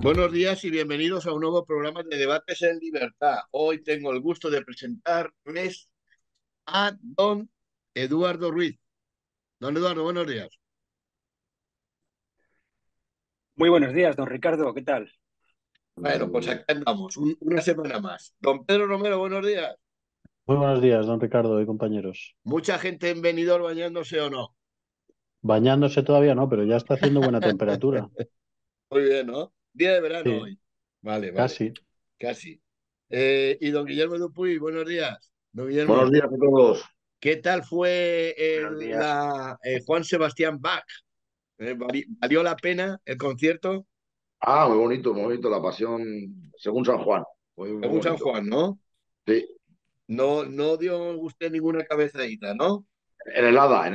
Buenos días y bienvenidos a un nuevo programa de Debates en Libertad. Hoy tengo el gusto de presentarles a don Eduardo Ruiz. Don Eduardo, buenos días. Muy buenos días, don Ricardo, ¿qué tal? Bueno, pues aquí andamos, una semana más. Don Pedro Romero, buenos días. Muy buenos días, don Ricardo y compañeros. Mucha gente en Benidorm bañándose o no. Bañándose todavía no, pero ya está haciendo buena temperatura. Muy bien, ¿no? Día de verano Sí, hoy. Vale, vale, casi. casi. Y don Guillermo Dupuy, buenos días. Don Buenos Guillermo, días a todos. ¿qué tal fue Buenos días. Juan Sebastián Bach? ¿Valió la pena el concierto? Muy bonito, la pasión según San Juan. Muy Según San bonito. Juan, ¿no? Sí, No, no dio usted ninguna cabezadita, ¿no? En el Hada.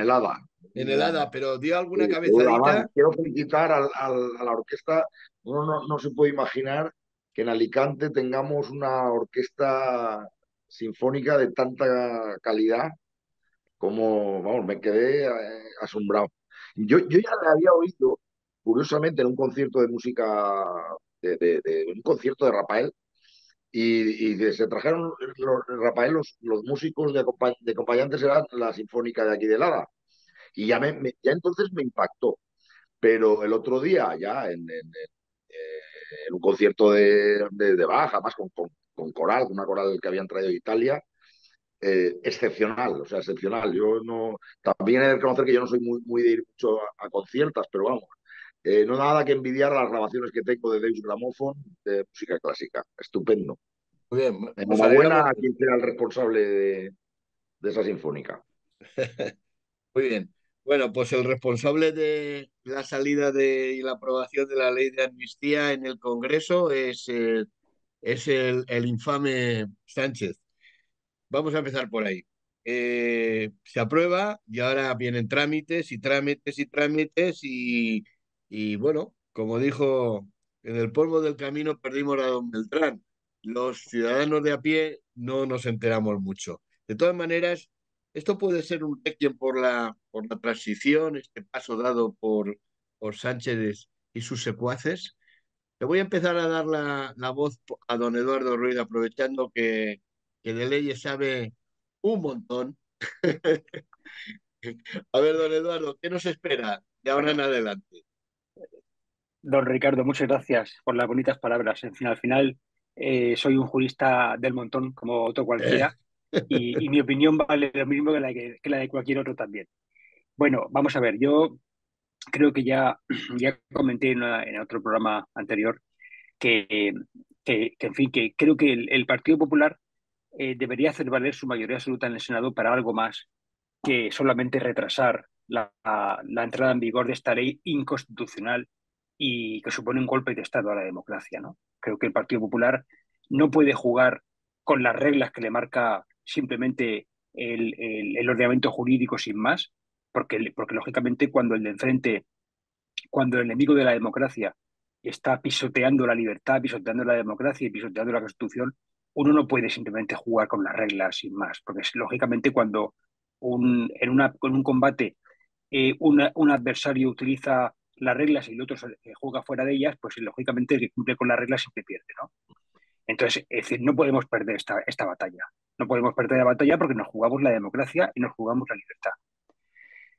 En el hada, pero dio alguna Sí, seguro. Además, cabezadita. quiero felicitar a la orquesta. Uno no se puede imaginar que en Alicante tengamos una orquesta sinfónica de tanta calidad como, vamos, me quedé asombrado. Yo ya la había oído, curiosamente, en un concierto de música, de un concierto de Rafael. Y se trajeron, Rafael, los músicos de acompañantes eran la Sinfónica de aquí de Lara. Y ya entonces me impactó. Pero el otro día, ya en un concierto de Bach, además con coral, con una coral que habían traído de Italia, excepcional, o sea, excepcional. Yo no, también he de reconocer que yo no soy muy de ir mucho a conciertos, pero vamos, no nada que envidiar a las grabaciones que tengo de Deus Gramophone de música clásica. Estupendo. Muy bien, nos Enhorabuena alegramos. a quien sea el responsable de esa sinfónica. Muy bien. Bueno, pues el responsable de la salida y la aprobación de la ley de amnistía en el Congreso es el infame Sánchez. Vamos a empezar por ahí. Se aprueba y ahora vienen trámites y trámites y trámites y bueno, como dijo, en el polvo del camino perdimos a don Beltrán. Los ciudadanos de a pie no nos enteramos mucho. De todas maneras, esto puede ser un requiem por la transición, este paso dado por Sánchez y sus secuaces. Le voy a empezar a dar la voz a don Eduardo Ruiz, aprovechando que de leyes sabe un montón. A ver, don Eduardo, ¿qué nos espera de ahora en adelante? Don Ricardo, muchas gracias por las bonitas palabras. En fin, al final soy un jurista del montón, como otro cualquiera, y mi opinión vale lo mismo que la de cualquier otro también. Bueno, vamos a ver, yo creo que ya comenté en otro programa anterior que, en fin, que creo que el Partido Popular debería hacer valer su mayoría absoluta en el Senado para algo más que solamente retrasar la entrada en vigor de esta ley inconstitucional y que supone un golpe de Estado a la democracia, ¿no? Creo que el Partido Popular no puede jugar con las reglas que le marca simplemente el ordenamiento jurídico sin más, porque lógicamente cuando el de enfrente, cuando el enemigo de la democracia está pisoteando la libertad, pisoteando la democracia y pisoteando la Constitución, uno no puede simplemente jugar con las reglas sin más, porque lógicamente cuando en un combate un adversario utiliza las reglas y el otro juega fuera de ellas, pues lógicamente el que cumple con las reglas siempre pierde, ¿no? Entonces, es decir, no podemos perder esta batalla. No podemos perder la batalla porque nos jugamos la democracia y nos jugamos la libertad.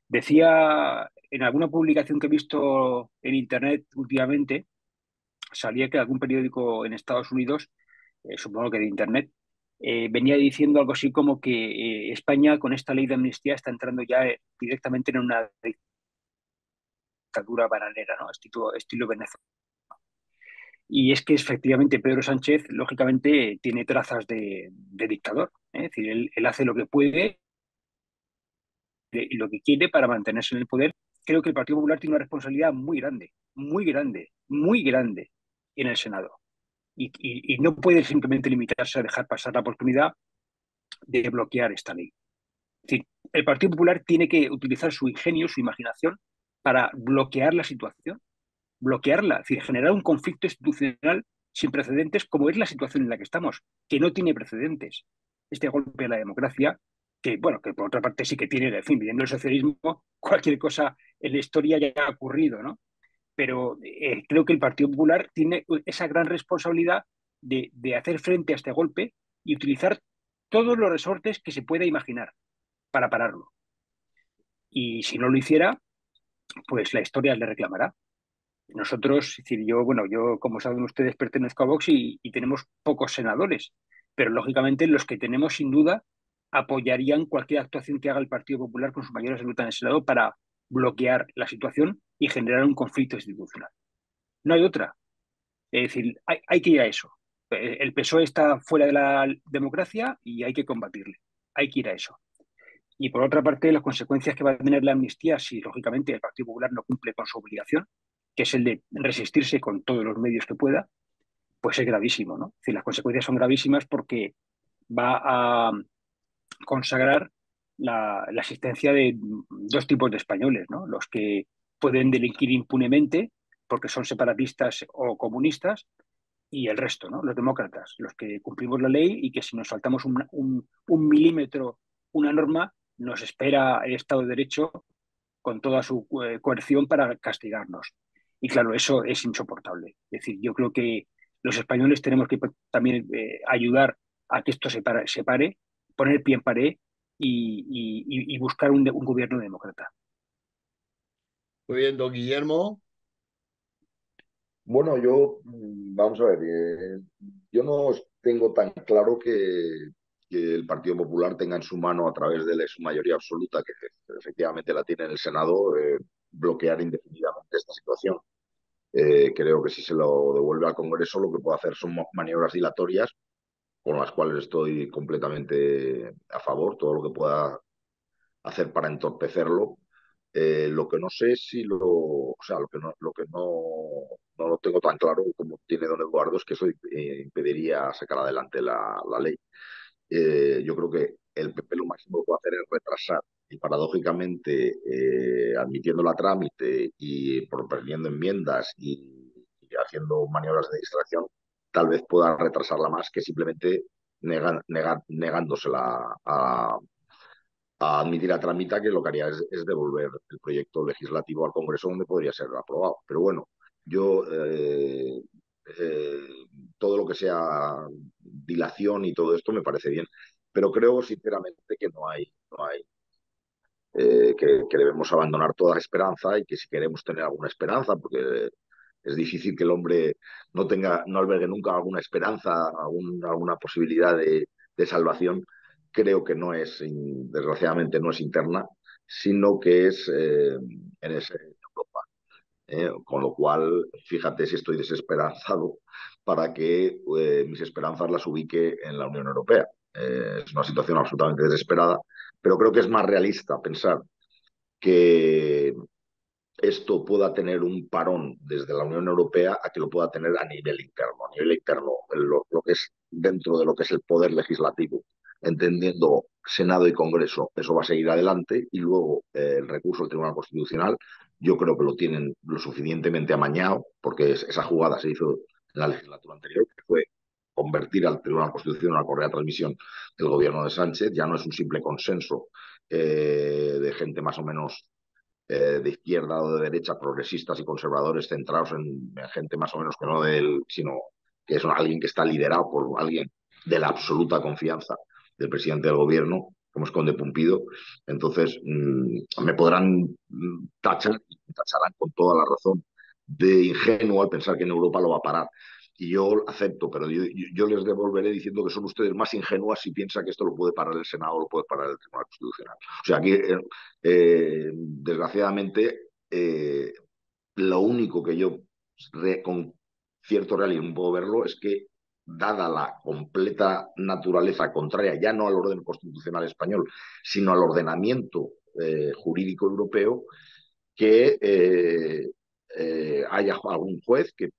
Decía en alguna publicación que he visto en Internet últimamente, salía que algún periódico en Estados Unidos, supongo que de Internet, venía diciendo algo así como que España con esta ley de amnistía está entrando ya directamente en una dictadura bananera, ¿no? Estilo Venezuela. Y es que efectivamente Pedro Sánchez, lógicamente, tiene trazas de dictador. ¿Eh? Es decir, él hace lo que puede y lo que quiere para mantenerse en el poder. Creo que el Partido Popular tiene una responsabilidad muy grande, muy grande, muy grande en el Senado. Y no puede simplemente limitarse a dejar pasar la oportunidad de bloquear esta ley. Es decir, el Partido Popular tiene que utilizar su ingenio, su imaginación, para bloquear la situación, bloquearla, es decir, generar un conflicto institucional sin precedentes, como es la situación en la que estamos, que no tiene precedentes. Este golpe a la democracia, que, bueno, que por otra parte sí que tiene, en fin, viviendo el socialismo, cualquier cosa en la historia ya ha ocurrido, ¿no? pero creo que el Partido Popular tiene esa gran responsabilidad de hacer frente a este golpe y utilizar todos los resortes que se pueda imaginar para pararlo. Y si no lo hiciera, pues la historia le reclamará. Nosotros, es decir, yo, como saben ustedes, pertenezco a Vox y tenemos pocos senadores, pero lógicamente los que tenemos, sin duda, apoyarían cualquier actuación que haga el Partido Popular con su mayoría absoluta en el Senado para bloquear la situación y generar un conflicto institucional. No hay otra. Es decir, hay que ir a eso. El PSOE está fuera de la democracia y hay que combatirle. Hay que ir a eso. Y por otra parte, las consecuencias que va a tener la amnistía si, lógicamente, el Partido Popular no cumple con su obligación, que es el de resistirse con todos los medios que pueda, pues es gravísimo, ¿no? Es decir, las consecuencias son gravísimas porque va a consagrar la existencia de dos tipos de españoles, ¿no? Los que pueden delinquir impunemente porque son separatistas o comunistas y el resto, ¿no? Los demócratas, los que cumplimos la ley y que si nos saltamos un milímetro una norma, nos espera el Estado de Derecho con toda su coerción para castigarnos. Y claro, eso es insoportable. Es decir, yo creo que los españoles tenemos que también ayudar a que esto se pare, poner pie en pared y buscar un gobierno demócrata. Muy bien, don Guillermo. Bueno, vamos a ver, yo no tengo tan claro que el Partido Popular tenga en su mano, a través de su mayoría absoluta, que efectivamente la tiene en el Senado, bloquear indefinidamente esta situación. Creo que si se lo devuelve al Congreso, lo que puede hacer son maniobras dilatorias, con las cuales estoy completamente a favor, todo lo que pueda hacer para entorpecerlo. Lo que no sé es si o sea, lo que no lo tengo tan claro como tiene don Eduardo es que eso impediría sacar adelante la ley. Yo creo que el PP lo máximo que puede hacer es retrasar y paradójicamente admitiéndola a trámite y proponiendo enmiendas y haciendo maniobras de distracción, tal vez pueda retrasarla más que simplemente negándosela a admitir a tramita, que lo que haría es devolver el proyecto legislativo al Congreso donde podría ser aprobado. Pero bueno, yo eh, todo lo que sea dilación y todo esto me parece bien, pero creo sinceramente que que debemos abandonar toda esperanza y que si queremos tener alguna esperanza, porque es difícil que el hombre no albergue nunca alguna esperanza, alguna posibilidad de salvación, creo que desgraciadamente no es interna, sino que es en Europa. Con lo cual, fíjate si estoy desesperanzado para que mis esperanzas las ubique en la Unión Europea. Es una situación absolutamente desesperada, pero creo que es más realista pensar que esto pueda tener un parón desde la Unión Europea a que lo pueda tener a nivel interno. A nivel interno, lo que es dentro de lo que es el poder legislativo, entendiendo Senado y Congreso, eso va a seguir adelante y luego el recurso del Tribunal Constitucional, yo creo que lo tienen lo suficientemente amañado, porque esa jugada se hizo en la legislatura anterior, que fue convertir al Tribunal Constitucional a correa transmisión del gobierno de Sánchez. Ya no es un simple consenso de gente más o menos de izquierda o de derecha, progresistas y conservadores centrados en gente más o menos que no de él, sino que es alguien que está liderado por alguien de la absoluta confianza del presidente del gobierno, como es Conde Pumpido. Entonces, me podrán tacharán con toda la razón de ingenuo al pensar que en Europa lo va a parar. Y yo acepto, pero yo les devolveré diciendo que son ustedes más ingenuas si piensan que esto lo puede parar el Senado o lo puede parar el Tribunal Constitucional. O sea, aquí desgraciadamente, lo único que yo con cierto realismo puedo verlo es que, dada la completa naturaleza contraria, ya no al orden constitucional español, sino al ordenamiento jurídico europeo, que haya algún juez que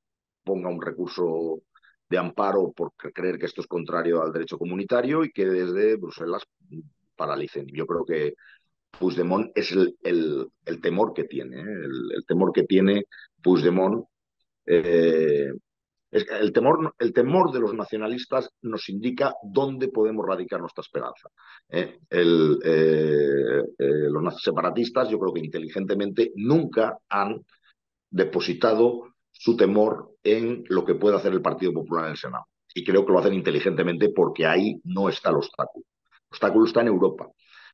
ponga un recurso de amparo por creer que esto es contrario al derecho comunitario y que desde Bruselas paralicen. Yo creo que Puigdemont es el temor que tiene, el temor que tiene Puigdemont. eh, el temor de los nacionalistas nos indica dónde podemos radicar nuestra esperanza. Los separatistas, yo creo que inteligentemente nunca han depositado su temor en lo que puede hacer el Partido Popular en el Senado. Y creo que lo hacen inteligentemente porque ahí no está el obstáculo. El obstáculo está en Europa.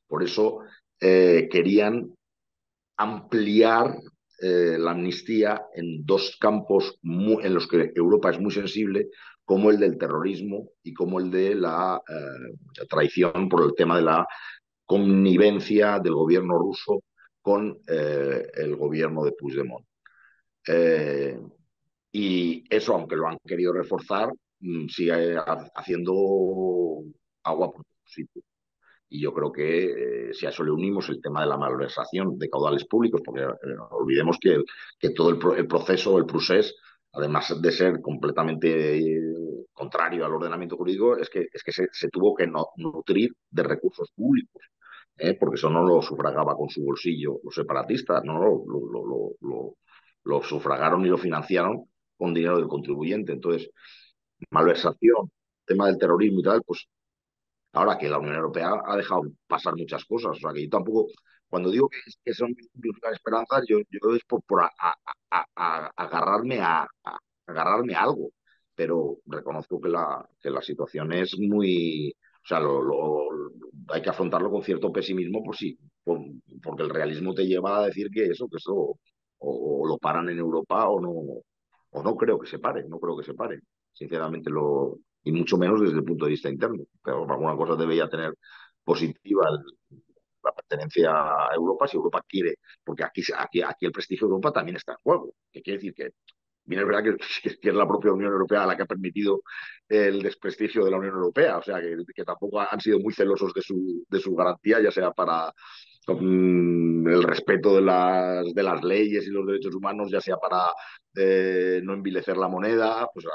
Por eso querían ampliar la amnistía en dos campos en los que Europa es muy sensible, como el del terrorismo y como el de la traición por el tema de la connivencia del gobierno ruso con el gobierno de Puigdemont. Eh, y eso, aunque lo han querido reforzar, sigue haciendo agua por todos sitios. Y yo creo que si a eso le unimos el tema de la malversación de caudales públicos, porque no olvidemos que todo el proceso, el procés, además de ser completamente contrario al ordenamiento jurídico, es que se tuvo que nutrir de recursos públicos, porque eso no lo sufragaba con su bolsillo los separatistas, no lo sufragaron y lo financiaron con dinero del contribuyente. Entonces, malversación, tema del terrorismo y tal, pues ahora que la Unión Europea ha dejado pasar muchas cosas, o sea que yo tampoco, cuando digo que son mis esperanzas, yo es por agarrarme agarrarme a algo, pero reconozco que la situación es muy, o sea, hay que afrontarlo con cierto pesimismo, por sí, porque el realismo te lleva a decir que eso o lo paran en Europa o no creo que se pare, no creo que se pare, sinceramente y mucho menos desde el punto de vista interno. Pero alguna cosa debería tener positiva la pertenencia a Europa si Europa quiere, porque aquí el prestigio de Europa también está en juego. Que quiere decir que bien es verdad que es la propia Unión Europea la que ha permitido el desprestigio de la Unión Europea, o sea que tampoco han sido muy celosos de su garantía, ya sea para el respeto de las leyes y los derechos humanos, ya sea para no envilecer la moneda, pues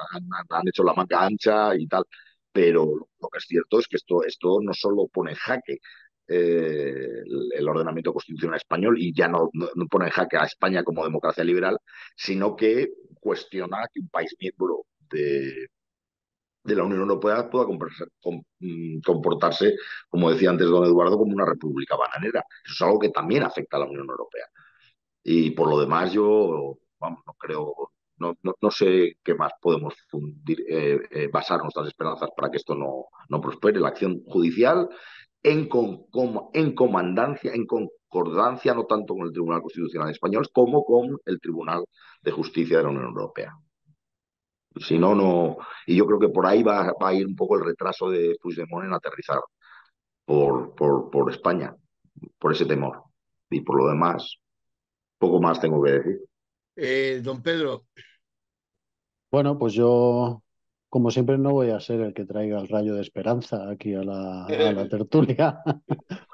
han hecho la manga ancha y tal. Pero lo que es cierto es que esto no solo pone en jaque el ordenamiento constitucional español y ya no pone en jaque a España como democracia liberal, sino que cuestiona que un país miembro de la Unión Europea pueda comportarse, como decía antes don Eduardo, como una república bananera. Eso es algo que también afecta a la Unión Europea. Y por lo demás yo, vamos, no creo, no sé qué más podemos basar nuestras esperanzas para que esto no prospere. La acción judicial en comandancia, en concordancia, no tanto con el Tribunal Constitucional Español como con el Tribunal de Justicia de la Unión Europea. Si no, no. Y yo creo que por ahí va a ir un poco el retraso de Puigdemont en aterrizar por España, por ese temor. Y por lo demás, poco más tengo que decir. Don Pedro, Bueno, pues yo, como siempre, no voy a ser el que traiga el rayo de esperanza aquí a la tertulia,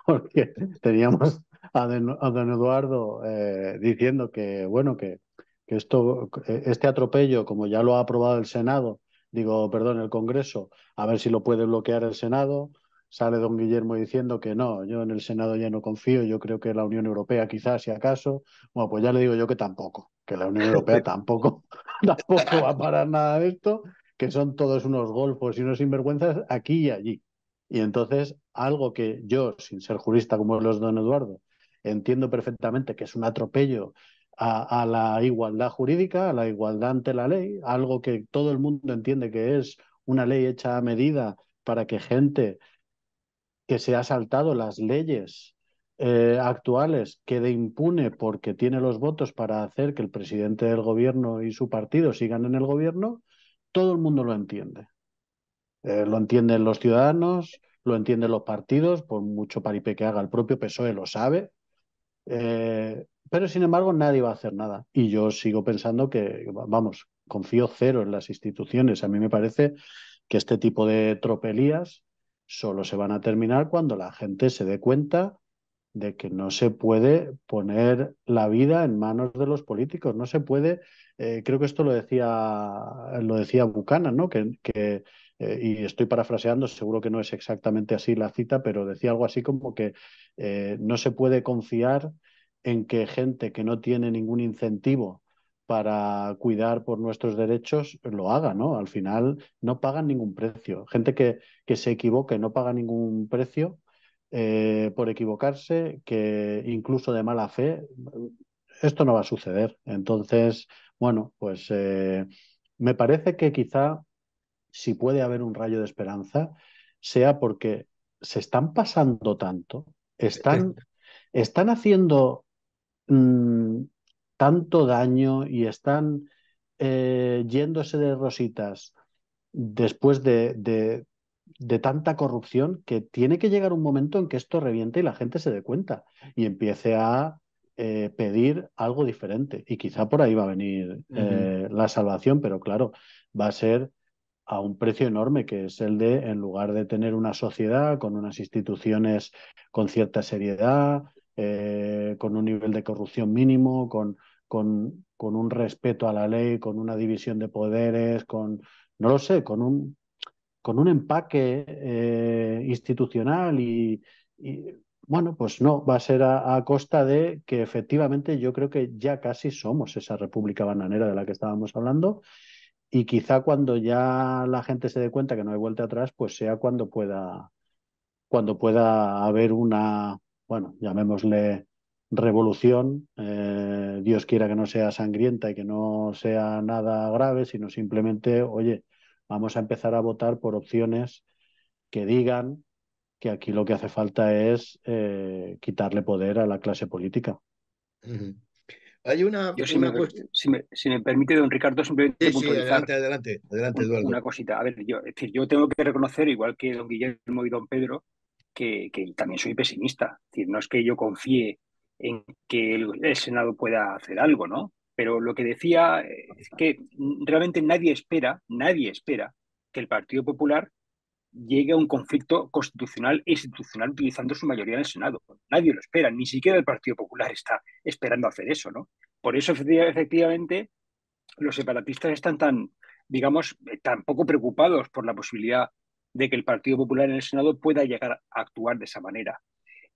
porque teníamos a don Eduardo diciendo que, bueno, que este atropello, como ya lo ha aprobado el Senado, digo, perdón, el Congreso, a ver si lo puede bloquear el Senado. Sale don Guillermo diciendo que no, yo en el Senado ya no confío, yo creo que la Unión Europea quizás, si acaso. Bueno, pues ya le digo yo que tampoco, que la Unión Europea tampoco tampoco va a parar nada de esto, que son todos unos golfos y unos sinvergüenzas aquí y allí. Y entonces, algo que yo, sin ser jurista como los don Eduardo, entiendo perfectamente que es un atropello a la igualdad jurídica, a la igualdad ante la ley, algo que todo el mundo entiende que es una ley hecha a medida para que gente que se ha saltado las leyes actuales quede impune porque tiene los votos para hacer que el presidente del gobierno y su partido sigan en el gobierno, todo el mundo lo entiende. Lo entienden los ciudadanos, lo entienden los partidos, por mucho paripé que haga el propio PSOE lo sabe, pero sin embargo nadie va a hacer nada. Y yo sigo pensando que, vamos, confío cero en las instituciones. A mí me parece que este tipo de tropelías solo se van a terminar cuando la gente se dé cuenta de que no se puede poner la vida en manos de los políticos, no se puede, creo que esto lo decía Buchanan, ¿no? Y estoy parafraseando, seguro que no es exactamente así la cita, pero decía algo así como que no se puede confiar en que gente que no tiene ningún incentivo para cuidar por nuestros derechos lo haga, ¿no? Al final no pagan ningún precio. Gente que se equivoque no paga ningún precio por equivocarse, que incluso de mala fe, esto no va a suceder. Entonces, bueno, pues me parece que quizá si puede haber un rayo de esperanza, sea porque se están pasando tanto, están haciendo mm, tanto daño y están yéndose de rositas después de tanta corrupción que tiene que llegar un momento en que esto reviente y la gente se dé cuenta y empiece a pedir algo diferente. Y quizá por ahí va a venir Ujú. la salvación, pero claro, va a ser a un precio enorme, que es el de, en lugar de tener una sociedad con unas instituciones con cierta seriedad, con un nivel de corrupción mínimo, con un respeto a la ley, con una división de poderes, no lo sé, con un empaque institucional y, bueno, pues no, va a ser a costa de que efectivamente yo creo que ya casi somos esa república bananera de la que estábamos hablando y quizá cuando ya la gente se dé cuenta que no hay vuelta atrás, pues sea cuando pueda haber una, bueno, llamémosle revolución. Dios quiera que no sea sangrienta y que no sea nada grave, sino simplemente, oye, vamos a empezar a votar por opciones que digan que aquí lo que hace falta es quitarle poder a la clase política. Ujú. Hay Yo, una cuestión. si me permite, don Ricardo, simplemente Sí, sí, puntualizar adelante, adelante, adelante, Eduardo. una cosita. A ver, yo, es decir, yo tengo que reconocer, igual que don Guillermo y don Pedro, que también soy pesimista. Es decir, no es que yo confíe en que el Senado pueda hacer algo, ¿no? Pero lo que decía es que realmente nadie espera que el Partido Popular llegue a un conflicto constitucional e institucional utilizando su mayoría en el Senado. Nadie lo espera, ni siquiera el Partido Popular está esperando hacer eso, ¿no? Por eso, efectivamente, los separatistas están tan, digamos, tan poco preocupados por la posibilidad de que el Partido Popular en el Senado pueda llegar a actuar de esa manera.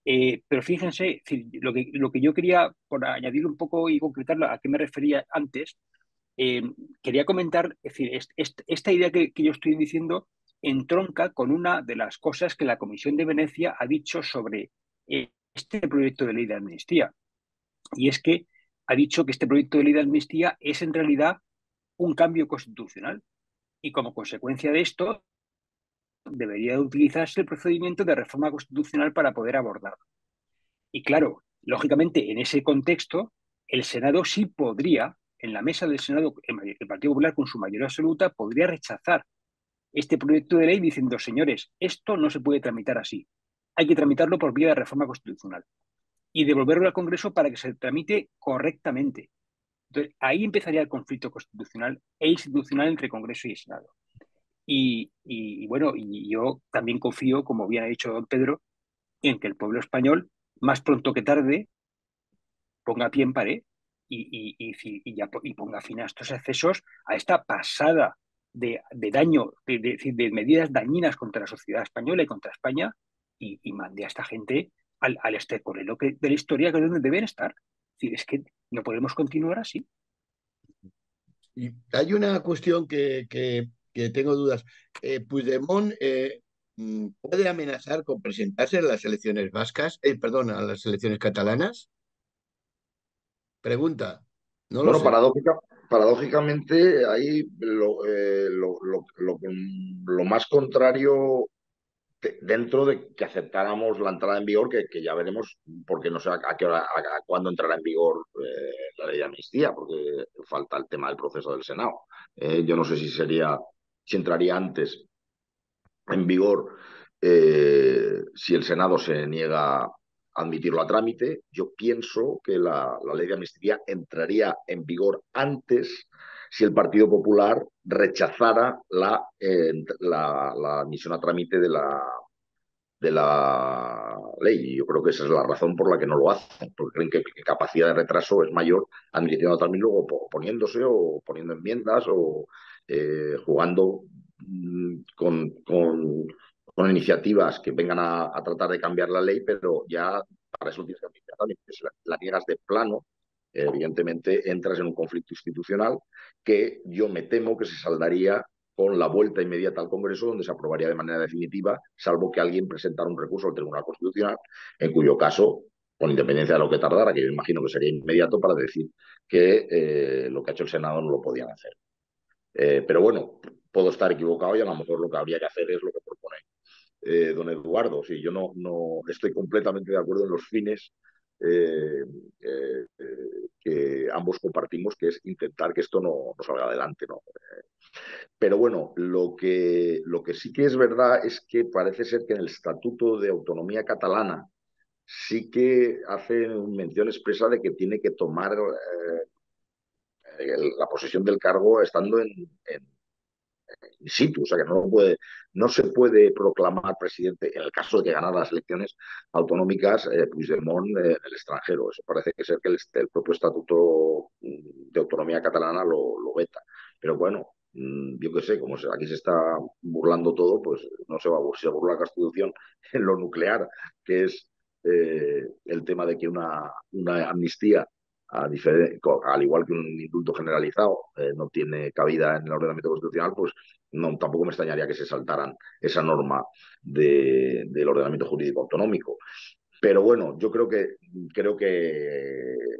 Pero fíjense, es decir, lo que yo quería, por añadir un poco y concretar a qué me refería antes, eh, quería comentar, es decir, esta idea que yo estoy diciendo entronca con una de las cosas que la Comisión de Venecia ha dicho sobre este proyecto de ley de amnistía. Y es que ha dicho que este proyecto de ley de amnistía es en realidad un cambio constitucional y como consecuencia de esto debería utilizarse el procedimiento de reforma constitucional para poder abordarlo. Y claro, lógicamente en ese contexto, el Senado sí podría, en la mesa del Senado, el Partido Popular con su mayoría absoluta podría rechazar este proyecto de ley diciendo, señores, esto no se puede tramitar así. Hay que tramitarlo por vía de reforma constitucional y devolverlo al Congreso para que se tramite correctamente. Entonces, ahí empezaría el conflicto constitucional e institucional entre Congreso y Senado. Bueno, y yo también confío, como bien ha dicho don Pedro, en que el pueblo español, más pronto que tarde, ponga pie en pared y ponga fin a estos excesos, a esta pasada de daño, de medidas dañinas contra la sociedad española y contra España, y mande a esta gente al estercolero de la historia, que es donde deben estar. Es que no podemos continuar así. Y hay una cuestión que tengo dudas. Puigdemont puede amenazar con presentarse a las elecciones vascas, perdón, a las elecciones catalanas. Pregunta, no lo Bueno, sé. paradójicamente, ahí lo más contrario dentro de que aceptáramos la entrada en vigor, que ya veremos, porque no sé a qué hora, cuándo entrará en vigor la ley de amnistía, porque falta el tema del proceso del Senado. Yo no sé si entraría antes en vigor si el Senado se niega a admitirlo a trámite. Yo pienso que la ley de amnistía entraría en vigor antes si el Partido Popular rechazara la admisión a trámite de la ley. Y yo creo que esa es la razón por la que no lo hacen, porque creen que capacidad de retraso es mayor admitiendo también luego oponiéndose o poniendo enmiendas o jugando con iniciativas que vengan a tratar de cambiar la ley, pero ya para eso tienes que admitir también que si la niegas de plano, evidentemente entras en un conflicto institucional que yo me temo que se saldaría con la vuelta inmediata al Congreso, donde se aprobaría de manera definitiva, salvo que alguien presentara un recurso al Tribunal Constitucional, en cuyo caso con independencia de lo que tardara, que yo imagino que sería inmediato, para decir que lo que ha hecho el Senado no lo podían hacer. Pero bueno, puedo estar equivocado y a lo mejor lo que habría que hacer es lo que propone don Eduardo. Sí, yo no estoy completamente de acuerdo en los fines eh, que ambos compartimos, que es intentar que esto no salga adelante, ¿no? Pero bueno, lo que sí que es verdad es que parece ser que en el Estatuto de Autonomía Catalana sí que hace mención expresa de que tiene que tomar la posesión del cargo estando in situ, o sea que no se puede proclamar presidente en el caso de que ganara las elecciones autonómicas Puigdemont en el extranjero. Eso parece que ser que el propio Estatuto de Autonomía Catalana lo veta. Pero bueno, yo qué sé, como aquí se está burlando todo, pues no se burla la Constitución en lo nuclear, que es el tema de que una amnistía al igual que un indulto generalizado no tiene cabida en el ordenamiento constitucional, pues no, tampoco me extrañaría que se saltaran esa norma del ordenamiento jurídico autonómico. Pero bueno, yo creo que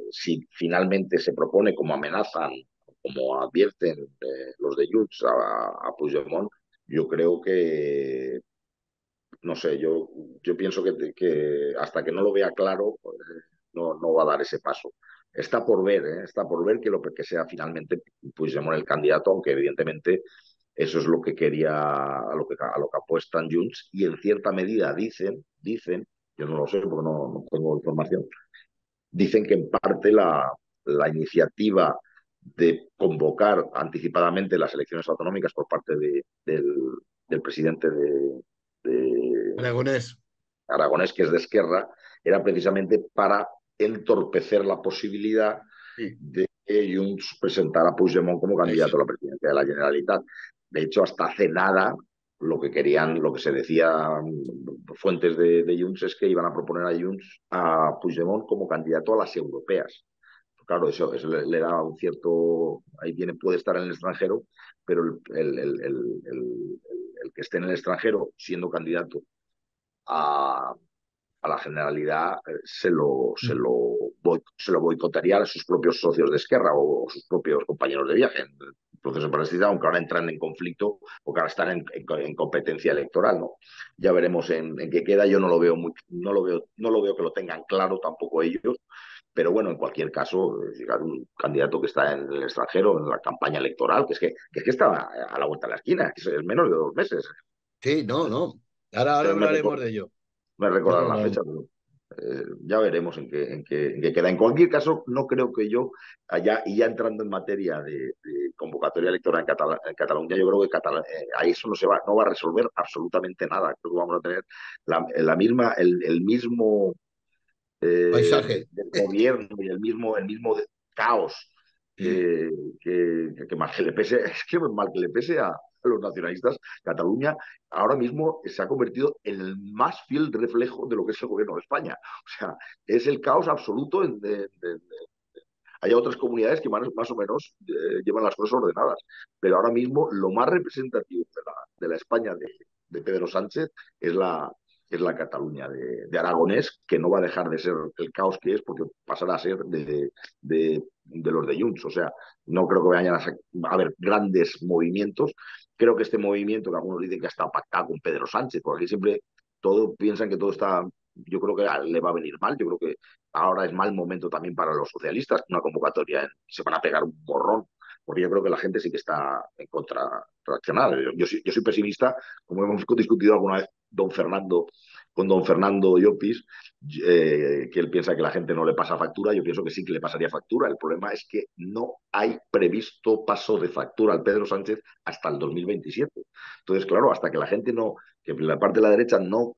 si finalmente se propone como amenazan, como advierten los de Junts a Puigdemont, yo creo que, no sé, yo pienso que hasta que no lo vea claro, pues, no va a dar ese paso. Está por ver, ¿eh? Está por ver que sea finalmente Puigdemont el candidato, aunque evidentemente eso es lo que quería, a lo que apuestan Junts, y en cierta medida dicen, yo no lo sé porque no tengo información, dicen que en parte la iniciativa de convocar anticipadamente las elecciones autonómicas por parte del presidente de Aragonés. Aragonés, que es de Esquerra, era precisamente para entorpecer la posibilidad Sí, de que Junts presentara a Puigdemont como candidato eso. a la presidencia de la Generalitat. De hecho, hasta hace nada, lo que se decía fuentes de Junts es que iban a proponer a Puigdemont como candidato a las europeas. Claro, eso le da un cierto. Ahí puede estar en el extranjero, pero el que esté en el extranjero siendo candidato a, a la Generalidad se lo boicotaría a sus propios socios de Esquerra o sus propios compañeros de viaje en el proceso de aunque ahora entran en conflicto porque ahora están en competencia electoral, ¿no? Ya veremos en qué queda. Yo no lo veo que lo tengan claro tampoco ellos, pero bueno, en cualquier caso, un candidato que está en el extranjero, en la campaña electoral, que es que está a la vuelta de la esquina, que es menos de 2 meses. Sí, no, no. Ahora Me, hablaremos de ello. me Ahora recordaron la hablaremos. fecha, pero ya veremos en qué queda. En cualquier caso, no creo que yo, y ya entrando en materia de convocatoria electoral en Cataluña, yo creo que a eso no va a resolver absolutamente nada. Creo que vamos a tener la misma, el mismo Paisaje. del gobierno y el mismo caos que mal que le pese, es que mal que le pese a los nacionalistas, Cataluña ahora mismo se ha convertido en el más fiel reflejo de lo que es el gobierno de España. O sea, es el caos absoluto. Hay otras comunidades que más o menos llevan las cosas ordenadas, pero ahora mismo lo más representativo de la España de Pedro Sánchez es la Cataluña de Aragonés, que no va a dejar de ser el caos que es, porque pasará a ser de los de Junts. O sea, no creo que vayan a haber grandes movimientos. Creo que este movimiento, que algunos dicen que está pactado con Pedro Sánchez, porque aquí siempre piensan que todo está. Yo creo que le va a venir mal. Yo creo que ahora es mal momento también para los socialistas, una convocatoria, se van a pegar un borrón, porque yo creo que la gente sí que está en contra reaccionar. Yo soy pesimista, como hemos discutido alguna vez con don Fernando Llopis, que él piensa que la gente no le pasa factura. Yo pienso que sí que le pasaría factura. El problema es que no hay previsto paso de factura al Pedro Sánchez hasta el 2027. Entonces, claro, hasta que la gente que la parte de la derecha no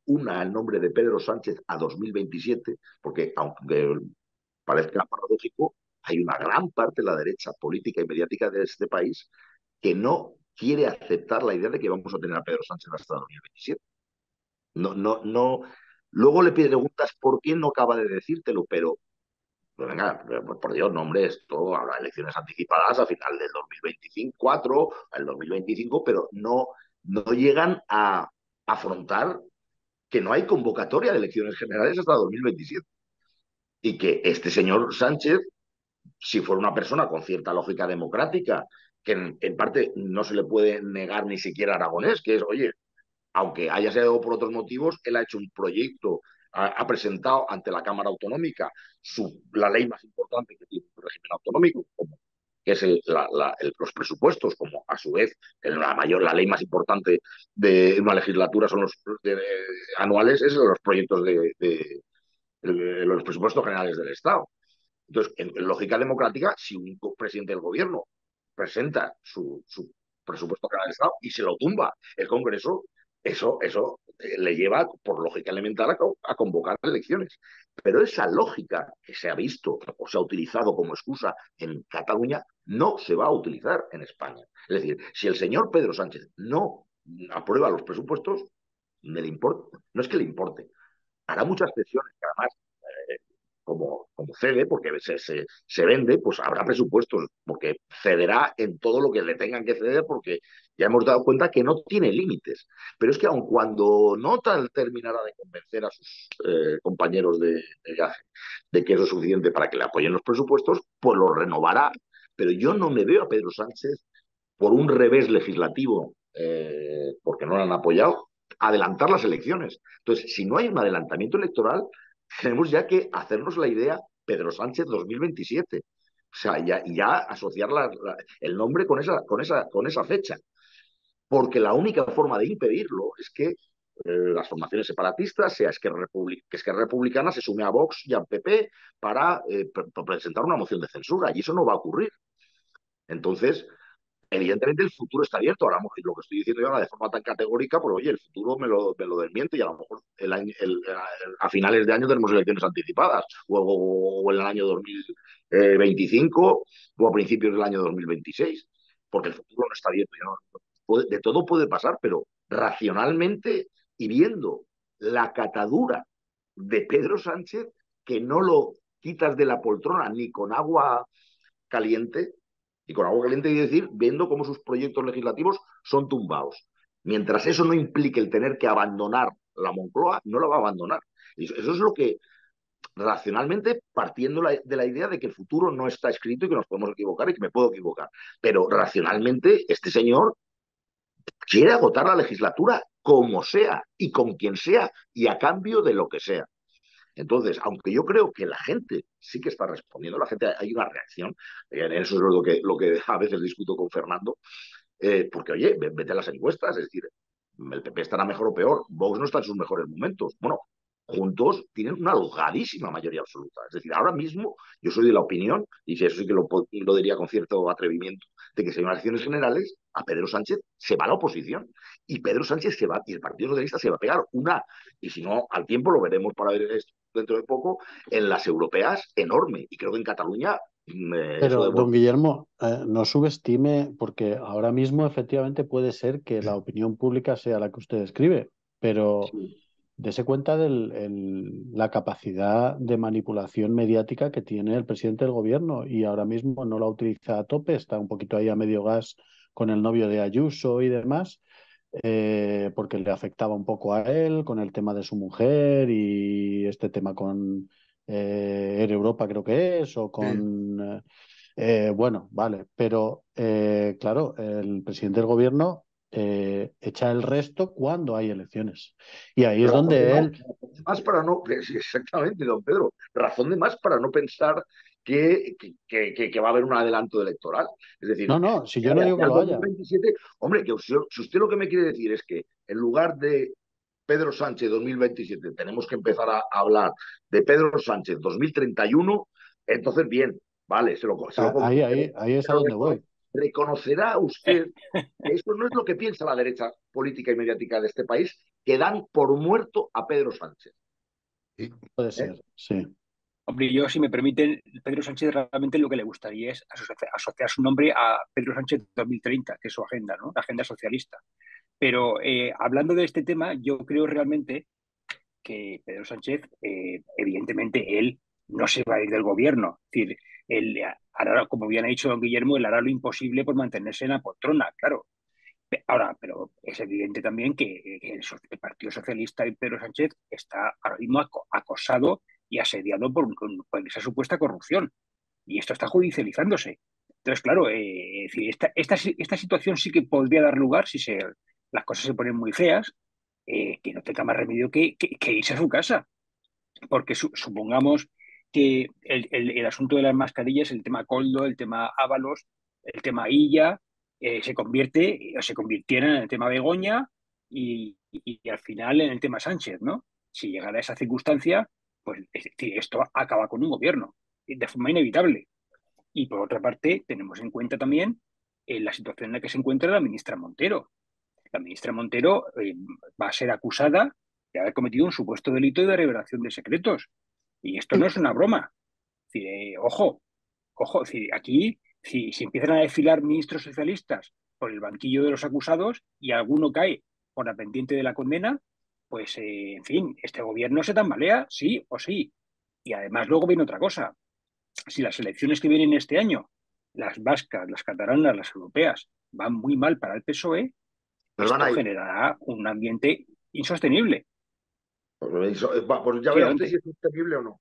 una el nombre de Pedro Sánchez a 2027, porque aunque parezca paradójico, hay una gran parte de la derecha política y mediática de este país que no quiere aceptar la idea de que vamos a tener a Pedro Sánchez hasta 2027. No, no, no. Luego le preguntas por qué no acaba de decírtelo, pero pues venga, por Dios, no, hombre, esto habrá elecciones anticipadas a final del 2024, al 2025, pero no llegan a afrontar que no hay convocatoria de elecciones generales hasta 2027. y que este señor Sánchez, si fuera una persona con cierta lógica democrática, que en parte no se le puede negar ni siquiera a Aragonés, que es, oye, aunque haya sido por otros motivos, él ha hecho un proyecto, ha presentado ante la Cámara Autonómica la ley más importante que tiene el régimen autonómico, como, que es los presupuestos, como a su vez la ley más importante de una legislatura son anuales, es los proyectos de los presupuestos generales del Estado. Entonces, en lógica democrática, si un presidente del gobierno presenta su presupuesto general del Estado y se lo tumba el Congreso, eso le lleva, por lógica elemental, a convocar elecciones. Pero esa lógica que se ha visto o se ha utilizado como excusa en Cataluña no se va a utilizar en España. Es decir, si el señor Pedro Sánchez no aprueba los presupuestos, le importa, no es que le importe, hará muchas cesiones, que además como cede, porque se vende, pues habrá presupuestos, porque cederá en todo lo que le tengan que ceder, porque ya hemos dado cuenta que no tiene límites. Pero es que aun cuando no terminara de convencer a sus compañeros de viaje de que eso es suficiente para que le apoyen los presupuestos, pues lo renovará. Pero yo no me veo a Pedro Sánchez por un revés legislativo, porque no lo han apoyado, adelantar las elecciones. Entonces, si no hay un adelantamiento electoral, tenemos ya que hacernos la idea Pedro Sánchez 2027. O sea, ya asociar el nombre con esa fecha. Porque la única forma de impedirlo es que las formaciones separatistas, sea Esquerra Republicana, se sume a Vox y a PP para presentar una moción de censura. Y eso no va a ocurrir. Entonces, evidentemente el futuro está abierto. Ahora lo que estoy diciendo yo ahora de forma tan categórica, pues oye, el futuro me lo desmiente y a lo mejor a finales de año tenemos elecciones anticipadas o en el año 2025 o a principios del año 2026, porque el futuro no está abierto. De todo puede pasar, pero racionalmente y viendo la catadura de Pedro Sánchez, que no lo quitas de la poltrona ni con agua caliente, y con agua caliente quiere decir viendo cómo sus proyectos legislativos son tumbados. Mientras eso no implique el tener que abandonar la Moncloa, no la va a abandonar. Y eso es lo que, racionalmente, partiendo de la idea de que el futuro no está escrito y que nos podemos equivocar y que me puedo equivocar. Pero racionalmente, este señor quiere agotar la legislatura como sea y con quien sea y a cambio de lo que sea. Entonces, aunque yo creo que la gente sí que está respondiendo, la gente hay una reacción, eso es lo que a veces discuto con Fernando, porque oye, vete a las encuestas, es decir, el PP estará mejor o peor, Vox no está en sus mejores momentos. Bueno, juntos tienen una holgadísima mayoría absoluta. Es decir, ahora mismo yo soy de la opinión, y si eso sí que lo diría con cierto atrevimiento, de que si hay unas elecciones generales, a Pedro Sánchez se va a la oposición. Y Pedro Sánchez se va, y el Partido Socialista se va a pegar y si no, al tiempo lo veremos para ver esto dentro de poco, en las europeas enorme. Y creo que en Cataluña eso Pero, de don Guillermo, no subestime, porque ahora mismo efectivamente puede ser que la opinión pública sea la que usted describe, pero sí, dese cuenta de la capacidad de manipulación mediática que tiene el presidente del gobierno y ahora mismo no la utiliza a tope, está un poquito ahí a medio gas con el novio de Ayuso y demás, porque le afectaba un poco a él con el tema de su mujer y este tema con Air Europa creo que es, o Sí. con... bueno, vale, pero claro, el presidente del gobierno echa el resto cuando hay elecciones. Y ahí es razón de donde más, él, más para no, sí, exactamente, don Pedro, razón de más para no pensar que va a haber un adelanto electoral. Es decir, no, no, si yo ya no de digo aquí que al lo haya, 2027, hombre, que si usted lo que me quiere decir es que en lugar de Pedro Sánchez 2027 tenemos que empezar a hablar de Pedro Sánchez 2031, entonces bien, vale, se lo ahí, compro, ahí, ahí es a pero donde voy. reconocerá usted que eso no es lo que piensa la derecha política y mediática de este país, que dan por muerto a Pedro Sánchez. Y- Puede ¿Eh? ser, sí. Hombre, yo, si me permiten, Pedro Sánchez realmente lo que le gustaría es asociar su nombre a Pedro Sánchez 2030, que es su agenda, ¿no? La agenda socialista. Pero hablando de este tema, yo creo realmente que Pedro Sánchez, evidentemente, él no se va a ir del gobierno. Es decir, él hará, como bien ha dicho don Guillermo, él hará lo imposible por mantenerse en la poltrona, claro. Ahora, pero es evidente también que el Partido Socialista y Pedro Sánchez está ahora mismo acosado y asediado por esa supuesta corrupción. Y esto está judicializándose. Entonces, claro, es decir, esta situación sí que podría dar lugar, si las cosas se ponen muy feas, que no tenga más remedio que irse a su casa. Porque supongamos que el asunto de las mascarillas, el tema Coldo, el tema Ábalos, el tema Illa, se convierte o se convirtiera en el tema Begoña y al final en el tema Sánchez, ¿no? Si llegara a esa circunstancia, pues es decir, esto acaba con un gobierno de forma inevitable. Y por otra parte, tenemos en cuenta también la situación en la que se encuentra la ministra Montero. La ministra Montero va a ser acusada de haber cometido un supuesto delito de revelación de secretos. Y esto no es una broma. Es decir, ojo, es decir, aquí, si empiezan a desfilar ministros socialistas por el banquillo de los acusados y alguno cae por la pendiente de la condena, pues, en fin, este gobierno se tambalea, sí o sí. Y además luego viene otra cosa. Si las elecciones que vienen este año, las vascas, las catalanas, las europeas, van muy mal para el PSOE, Perdona, esto generará un ambiente insostenible. pues ya verá usted si Efectivamente. es sostenible o no.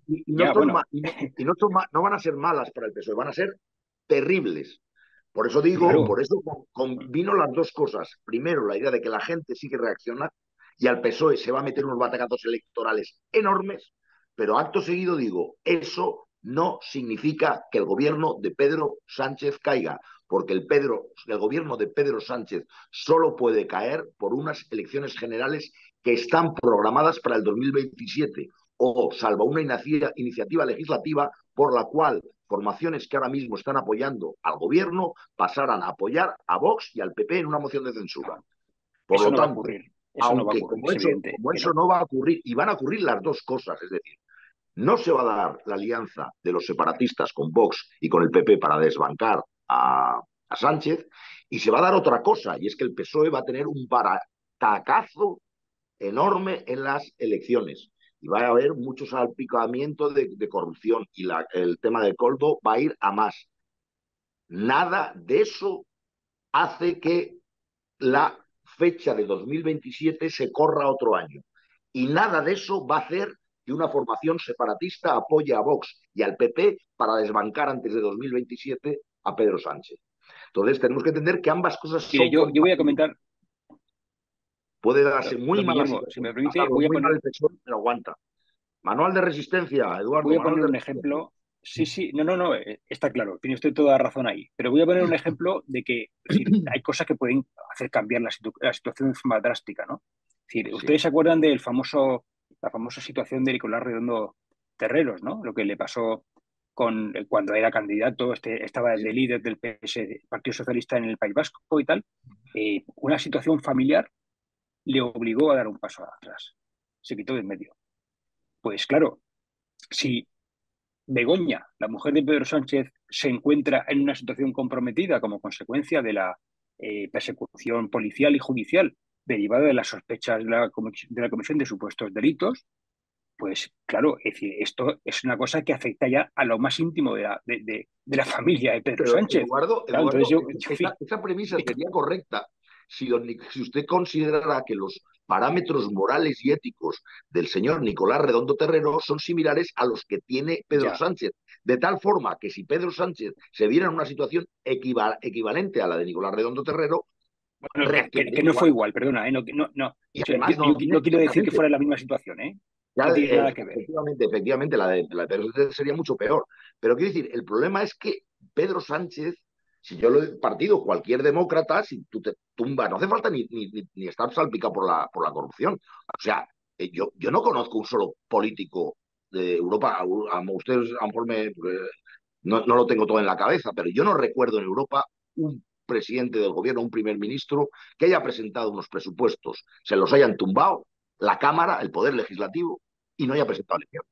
Y no Ya, son, bueno, no van a ser malas para el PSOE, van a ser terribles. Por eso digo, claro, por eso combino las dos cosas. Primero, la idea de que la gente sí que reacciona y al PSOE se va a meter unos batacazos electorales enormes, pero acto seguido digo, eso no significa que el gobierno de Pedro Sánchez caiga, porque el gobierno de Pedro Sánchez solo puede caer por unas elecciones generales que están programadas para el 2027 o salvo una iniciativa legislativa por la cual formaciones que ahora mismo están apoyando al gobierno pasaran a apoyar a Vox y al PP en una moción de censura. Por eso lo no va a tanto, ocurrir. Eso no va a aunque ocurrir, es evidente como que eso no. no va a ocurrir, y van a ocurrir las dos cosas, es decir, no se va a dar la alianza de los separatistas con Vox y con el PP para desbancar a Sánchez, y se va a dar otra cosa, y es que el PSOE va a tener un batacazo enorme en las elecciones y va a haber mucho salpicamiento de corrupción y el tema del coldo va a ir a más. Nada de eso hace que la fecha de 2027 se corra otro año. Y nada de eso va a hacer que una formación separatista apoye a Vox y al PP para desbancar antes de 2027 a Pedro Sánchez. Entonces tenemos que entender que ambas cosas Mire, son yo voy a compatibles. comentar, Puede darse muy don mala Guillermo, si situación, me permite, pasarlo muy mal el PSOE, pero aguanta. Manual de resistencia, Eduardo, voy a manual poner de un resistencia. ejemplo. Sí, sí, no, está claro, tiene usted toda la razón ahí. Pero voy a poner un ejemplo de que es decir, hay cosas que pueden hacer cambiar la situación de forma drástica, ¿no? Es decir, Sí, ustedes se acuerdan la famosa situación de Nicolás Redondo Terreros, ¿no? Lo que le pasó cuando era candidato, estaba sí. de líder del PS, Partido Socialista en el País Vasco y tal. Una situación familiar le obligó a dar un paso atrás. Se quitó de en medio. Pues claro, si Begoña, la mujer de Pedro Sánchez, se encuentra en una situación comprometida como consecuencia de la persecución policial y judicial derivada de las sospechas de la comisión de supuestos delitos, pues claro, es decir, esto es una cosa que afecta ya a lo más íntimo de la familia de Pedro Pero Sánchez. Claro, entonces Eduardo, en fin, esa premisa sería correcta si usted considerara que los parámetros morales y éticos del señor Nicolás Redondo Terrero son similares a los que tiene Pedro ya. Sánchez. De tal forma que si Pedro Sánchez se viera en una situación equivalente a la de Nicolás Redondo Terrero, Bueno, que reaccionaría no fue igual. igual, perdona, no. Y O sea, además no quiero decir que exactamente, fuera la misma situación, ¿eh? No ya, tiene nada que ver. efectivamente, la de Pedro Sánchez sería mucho peor. Pero quiero decir, el problema es que Pedro Sánchez, si yo lo he partido, cualquier demócrata, si tú te tumbas, no hace falta ni estar salpicado por la corrupción. O sea, yo no conozco un solo político de Europa, ustedes a lo mejor no lo tengo todo en la cabeza, pero yo no recuerdo en Europa un presidente del gobierno, un primer ministro, que haya presentado unos presupuestos, se los hayan tumbado la Cámara, el Poder Legislativo, y no haya presentado elección.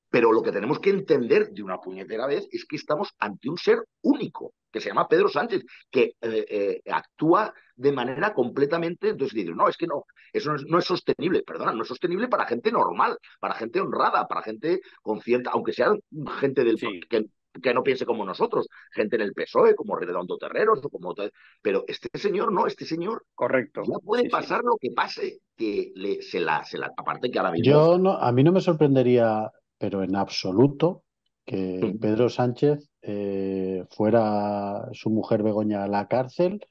Pero lo que tenemos que entender de una puñetera vez es que estamos ante un ser único, que se llama Pedro Sánchez, que actúa de manera completamente. Entonces dicen, no, es que no, eso no es sostenible. Perdona, no es sostenible para gente normal, para gente honrada, para gente con cierta, aunque sea gente Sí, que no piense como nosotros, gente en el PSOE, como Redondo Terreros, pero este señor no, este señor correcto. ya puede Sí, sí. pasar lo que pase. que aparte que ahora mismo... Yo no, a mí no me sorprendería, pero en absoluto, que Pedro Sánchez fuera su mujer Begoña a la cárcel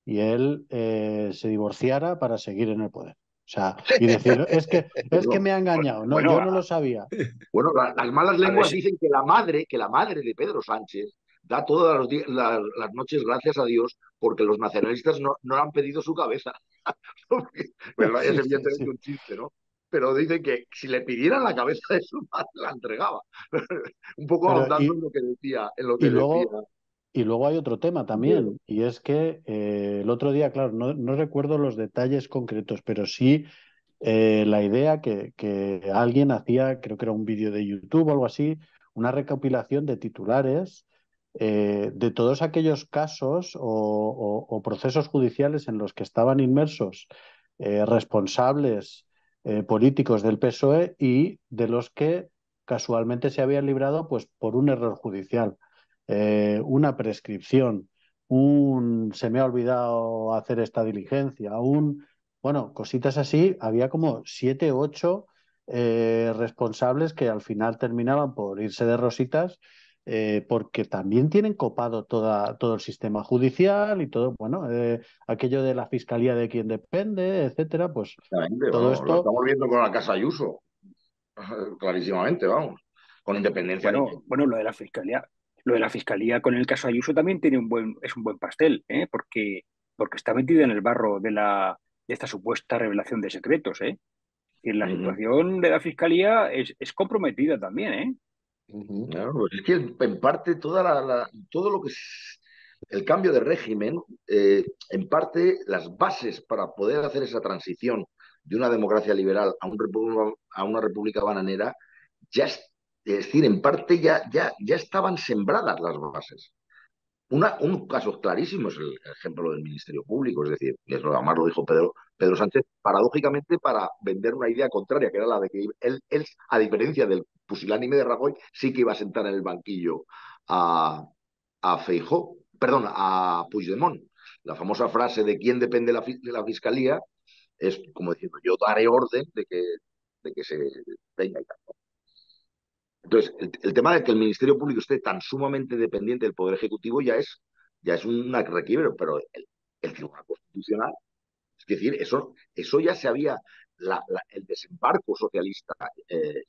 y él se divorciara para seguir en el poder. O sea, y decir, es que Bueno, me ha engañado. No, bueno, yo no lo sabía. bueno, las malas A ver, lenguas dicen que la madre de Pedro Sánchez da todas las noches gracias a Dios porque los nacionalistas no le han pedido su cabeza. ¿Verdad? Es Sí, sí, evidentemente sí. un chiste, ¿no? Pero dicen que si le pidieran la cabeza de su madre, la entregaba. Un poco Pero ahondando en lo que decía, y luego, y luego hay otro tema Pedro. también, y es que el otro día, claro, no recuerdo los detalles concretos, pero sí la idea que alguien hacía, creo que era un vídeo de YouTube o algo así, una recopilación de titulares de todos aquellos casos o procesos judiciales en los que estaban inmersos responsables políticos del PSOE y de los que casualmente se habían librado pues, por un error judicial, una prescripción, se me ha olvidado hacer esta diligencia, bueno, cositas así, había como 7, 8 responsables que al final terminaban por irse de rositas porque también tienen copado todo el sistema judicial y todo, bueno, aquello de la fiscalía de quien depende, etcétera, pues Exactamente, todo vamos, lo esto. estamos viendo con la Casa Ayuso, clarísimamente, vamos, con independencia de que... bueno, lo de la fiscalía con el caso Ayuso también tiene es un buen pastel, ¿eh? Porque está metido en el barro de esta supuesta revelación de secretos, ¿eh? Y la Ujú. situación de la fiscalía es comprometida también, ¿eh? Ujú. Claro, pues es que en parte todo lo que es el cambio de régimen, en parte las bases para poder hacer esa transición de una democracia liberal a una república bananera, es decir, en parte ya estaban sembradas las bases. Un caso clarísimo es el ejemplo del Ministerio Público, es decir, y eso además lo dijo Pedro Sánchez, paradójicamente para vender una idea contraria, que era la de que él, a diferencia del pusilánime de Rajoy, sí que iba a sentar en el banquillo a Feijóo, perdón, a Puigdemont. La famosa frase de quién depende de la fiscalía es como diciendo, yo daré orden de que se venga y tal. Entonces, el tema de que el Ministerio Público esté tan sumamente dependiente del Poder Ejecutivo ya es una requiebre, pero el Tribunal Constitucional, es decir, eso ya se había, el desembarco socialista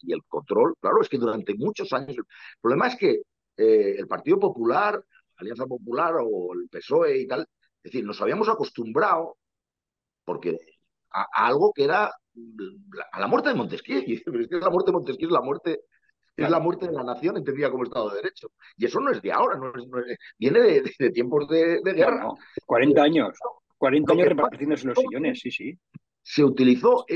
y el control, claro, es que durante muchos años, el problema es que el Partido Popular, Alianza Popular o el PSOE y tal, es decir, nos habíamos acostumbrado porque a algo que era a la muerte de Montesquieu, y pero es que la muerte de Montesquieu es la Claro, muerte de la nación entendida como Estado de Derecho. Y eso no es de ahora, viene de tiempos de no, guerra. no. 40 años. 40 Lo años que pasa es repartiéndose los que sillones, sí, sí. se utilizó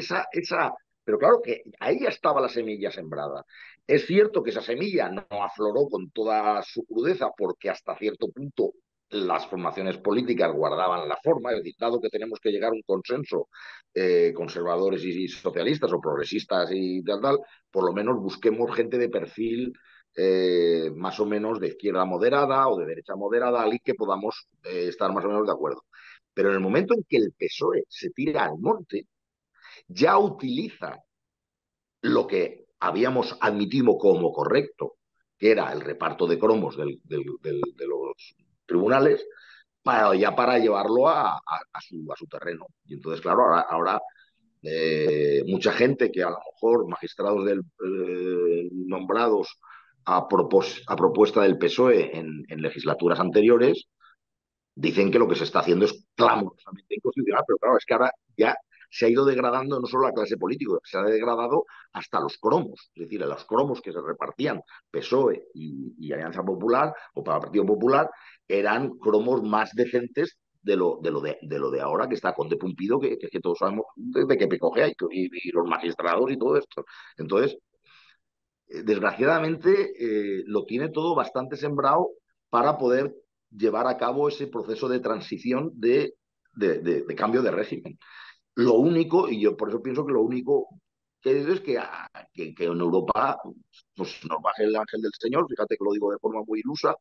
pero claro que ahí ya estaba la semilla sembrada. Es cierto que esa semilla no afloró con toda su crudeza porque hasta cierto punto las formaciones políticas guardaban la forma, es decir, dado que tenemos que llegar a un consenso conservadores y socialistas o progresistas y tal, por lo menos busquemos gente de perfil más o menos de izquierda moderada o de derecha moderada, alguien que podamos estar más o menos de acuerdo. Pero en el momento en que el PSOE se tira al monte, ya utiliza lo que habíamos admitido como correcto, que era el reparto de cromos de los tribunales, para llevarlo a su terreno. Y entonces, claro, ahora mucha gente que a lo mejor magistrados nombrados a propuesta del PSOE en legislaturas anteriores, dicen que lo que se está haciendo es clamorosamente inconstitucional, pero claro, es que ahora ya se ha ido degradando no solo la clase política, se ha degradado hasta los cromos, es decir, los cromos que se repartían PSOE y Alianza Popular o para el Partido Popular eran cromos más decentes de lo de ahora, que está Conde Pumpido, que todos sabemos de qué pecogea y los magistrados y todo esto. Entonces, desgraciadamente, lo tiene todo bastante sembrado para poder llevar a cabo ese proceso de transición de cambio de régimen. Lo único, y yo por eso pienso que lo único que es que en Europa pues, nos baje el ángel del Señor, fíjate que lo digo de forma muy ilusa,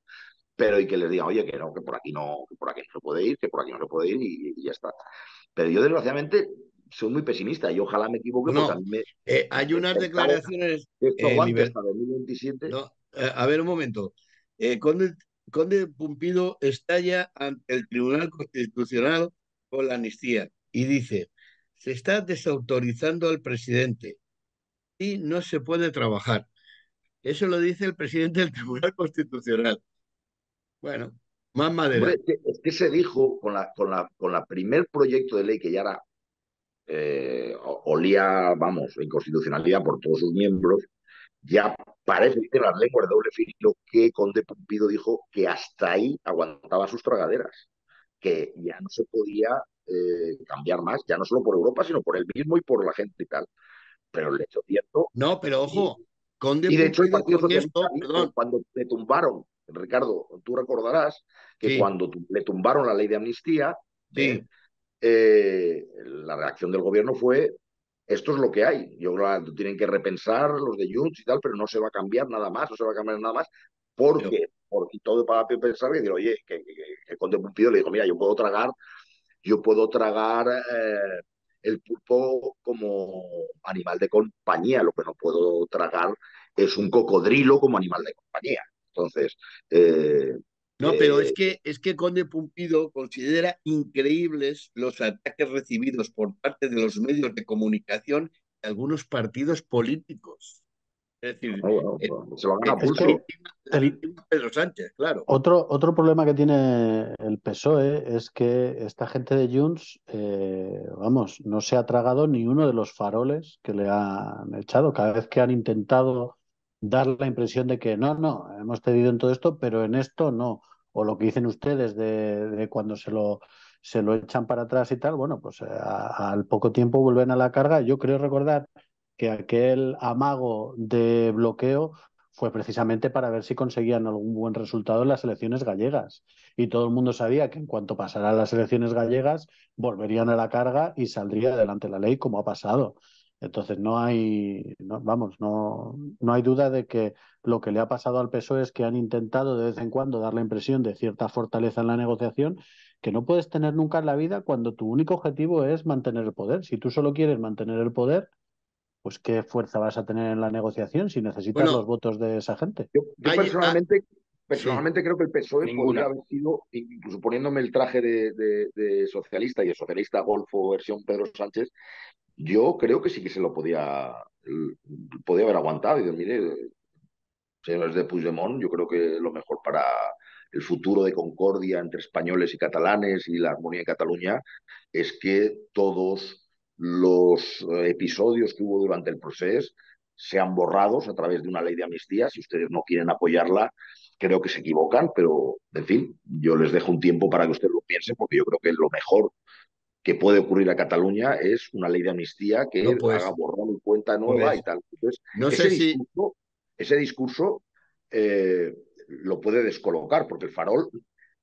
pero y que les diga, oye, que no, que por aquí no se puede ir, que por aquí no se puede ir y ya está. Pero yo, desgraciadamente, soy muy pesimista y ojalá me equivoque porque a No, mí me hay unas pensaba declaraciones que esto aguante liber... hasta 2027. No, a ver un momento. Conde Pumpido estalla ante el Tribunal Constitucional con la amnistía y dice, se está desautorizando al presidente y no se puede trabajar. Eso lo dice el presidente del Tribunal Constitucional. Bueno, más Hombre, madera. es que se dijo con la primer proyecto de ley que ya era, olía, vamos, inconstitucionalidad por todos sus miembros, ya parece que las lenguas de doble filo que Conde Pumpido dijo que hasta ahí aguantaba sus tragaderas, que ya no se podía cambiar más, ya no solo por Europa, sino por él mismo y por la gente y tal. Pero el hecho cierto, No, pero y, ojo, Conde y de hecho el Pumpido Partido con Socialista esto, dijo, perdón, cuando le tumbaron, Ricardo, tú recordarás que sí, cuando le tumbaron la ley de amnistía, sí, la reacción del gobierno fue, esto es lo que hay. Yo creo que tienen que repensar los de Junts y tal, pero no se va a cambiar nada más, no se va a cambiar nada más, pero, porque todo para pensar y decir, oye, que Conde Pumpido le dijo, mira, yo puedo tragar el pulpo como animal de compañía, lo que no puedo tragar es un cocodrilo como animal de compañía. Entonces, eh, no, pero eh, es que Conde Pumpido considera increíbles los ataques recibidos por parte de los medios de comunicación de algunos partidos políticos. Es decir, bueno, se lo gana a Es que pulso. la el, víctima Pedro Sánchez, claro. otro problema que tiene el PSOE es que esta gente de Junts, vamos, no se ha tragado ni uno de los faroles que le han echado. Cada vez que han intentado dar la impresión de que no, no, hemos cedido en todo esto, pero en esto no. O lo que dicen ustedes de cuando se lo echan para atrás y tal, bueno, pues al poco tiempo vuelven a la carga. Yo creo recordar que aquel amago de bloqueo fue precisamente para ver si conseguían algún buen resultado en las elecciones gallegas. Y todo el mundo sabía que en cuanto pasaran las elecciones gallegas, volverían a la carga y saldría adelante la ley, como ha pasado. Entonces no hay, no, vamos, no hay duda de que lo que le ha pasado al PSOE es que han intentado de vez en cuando dar la impresión de cierta fortaleza en la negociación que no puedes tener nunca en la vida cuando tu único objetivo es mantener el poder. Si tú solo quieres mantener el poder, pues qué fuerza vas a tener en la negociación si necesitas los Bueno, votos de esa gente. Yo hay, personalmente, sí, personalmente creo que el PSOE podría Ninguna. haber sido, incluso poniéndome el traje de socialista y de socialista golfo versión Pedro Sánchez, yo creo que sí que se lo podía haber aguantado. Y decir, mire, señores de Puigdemont, yo creo que lo mejor para el futuro de concordia entre españoles y catalanes y la armonía de Cataluña es que todos los episodios que hubo durante el proceso sean borrados a través de una ley de amnistía. Si ustedes no quieren apoyarla, creo que se equivocan, pero en fin, yo les dejo un tiempo para que ustedes lo piensen, porque yo creo que lo mejor que puede ocurrir a Cataluña es una ley de amnistía que no, haga pues, borrón y cuenta nueva y pues, tal. Entonces, no sé ese si, discurso, ese discurso lo puede descolocar, porque el farol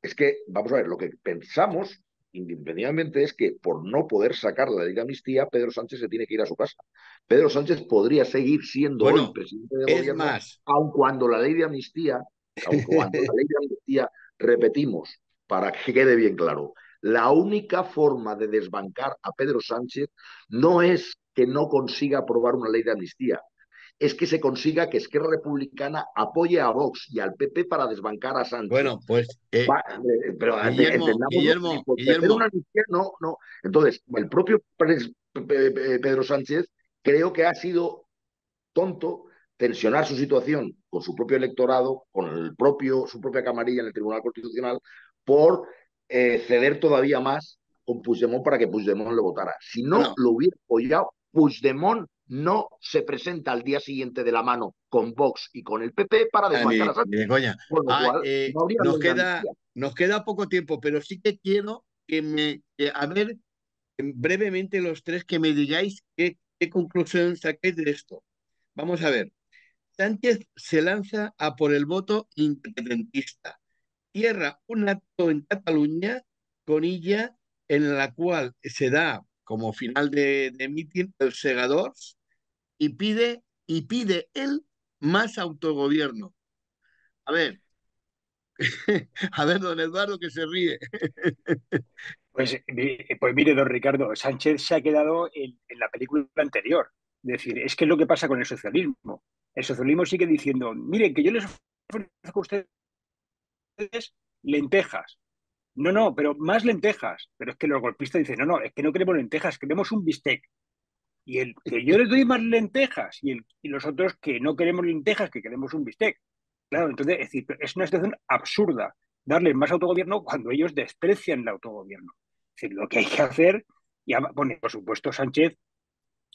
es que, vamos a ver, lo que pensamos, independientemente, es que por no poder sacar la ley de amnistía, Pedro Sánchez se tiene que ir a su casa. Pedro Sánchez podría seguir siendo hoy bueno, presidente de es gobierno, más, aun cuando la ley de amnistía, aun cuando la ley de amnistía, repetimos, para que quede bien claro, la única forma de desbancar a Pedro Sánchez no es que no consiga aprobar una ley de amnistía, es que se consiga que Esquerra Republicana apoye a Vox y al PP para desbancar a Sánchez. bueno, pues, Pero Guillermo, entendámoslo, ni Guillermo, por meter una Guillermo, amnistía, no, no. Entonces, el propio Pedro Sánchez creo que ha sido tonto tensionar su situación con su propio electorado, con su propia camarilla en el Tribunal Constitucional, por ceder todavía más con Puigdemont para que Puigdemont le votara. Si no bueno, lo hubiera apoyado, Puigdemont no se presenta al día siguiente de la mano con Vox y con el PP para desbancar a ni Sánchez, de coña. con lo cual no habría ley de amnistía. Nos queda poco tiempo, pero sí que quiero a ver, brevemente los tres que me digáis qué conclusión saquéis de esto. Vamos a ver. Sánchez se lanza a por el voto independentista. Cierra un acto en Cataluña con ella en la cual se da como final de mitin el segadors y pide él más autogobierno. A ver, a ver, don Eduardo que se ríe. Pues mire, don Ricardo, Sánchez se ha quedado en la película anterior. Es decir, es que es lo que pasa con el socialismo. El socialismo sigue diciendo, miren, que yo les ofrezco a ustedes lentejas. No, no, pero más lentejas. Pero es que los golpistas dicen, no, no, es que no queremos lentejas, queremos un bistec. Y el que yo les doy más lentejas y los otros que no queremos lentejas, que queremos un bistec. Claro, entonces, es decir, es una situación absurda darles más autogobierno cuando ellos desprecian el autogobierno. Es decir, lo que hay que hacer, bueno, por supuesto, Sánchez,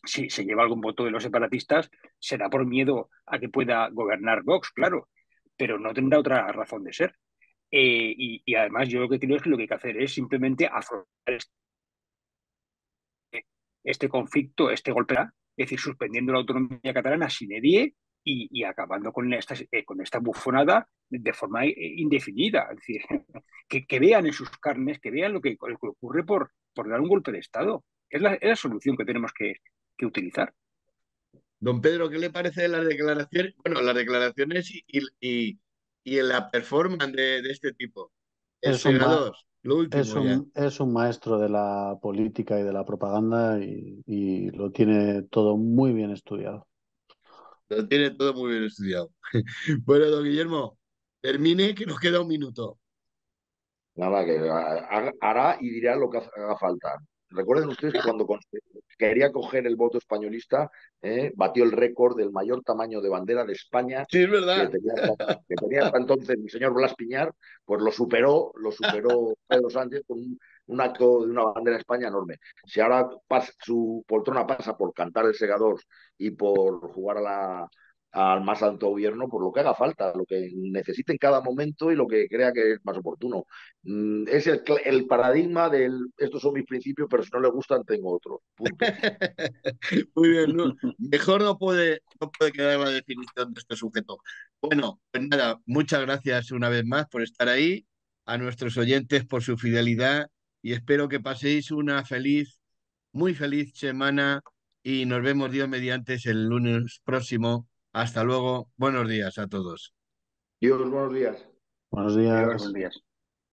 si se lleva algún voto de los separatistas, será por miedo a que pueda gobernar Vox, claro, pero no tendrá otra razón de ser. Y además yo lo que creo es que lo que hay que hacer es simplemente afrontar este conflicto, este golpe, es decir, suspendiendo la autonomía catalana sine die y acabando con esta bufonada de forma indefinida. Es decir, que vean en sus carnes, que vean lo que ocurre por dar un golpe de Estado. Es la solución que tenemos que utilizar. Don Pedro, ¿qué le parece de las declaraciones? Bueno, las declaraciones y en la performance de este tipo. El Es un, ma- segador, lo último ya. es un maestro de la política y de la propaganda y lo tiene todo muy bien estudiado. Lo tiene todo muy bien estudiado. Bueno, don Guillermo, termine que nos queda un minuto. Nada, que hará y dirá lo que haga falta. Recuerden ustedes que cuando quería coger el voto españolista, batió el récord del mayor tamaño de bandera de España Sí, es que verdad. tenía, que tenía hasta entonces el señor Blas Piñar, pues lo superó Pedro Sánchez con un acto de una bandera de España enorme. Si ahora su poltrona pasa por cantar el segador y por jugar al más alto gobierno, por lo que haga falta, lo que necesite en cada momento y lo que crea que es más oportuno. Es el paradigma del estos son mis principios, pero si no le gustan, tengo otros. Punto. Muy bien, mejor no puede quedar la definición de este sujeto. Bueno, pues nada, muchas gracias una vez más por estar ahí, a nuestros oyentes por su fidelidad y espero que paséis una feliz, muy feliz semana y nos vemos Dios mediante el lunes próximo. Hasta luego, buenos días a todos. Dios, buenos días. Buenos Adiós, buenos días. días.